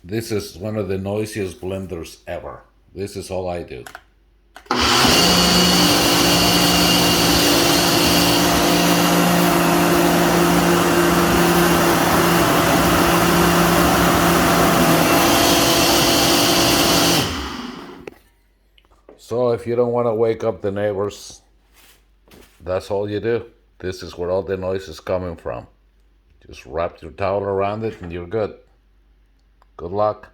This is one of the noisiest blenders ever. This is all I do. So if you don't want to wake up the neighbors, that's all you do. This is where all the noise is coming from. Just wrap your towel around it and you're good. Good luck.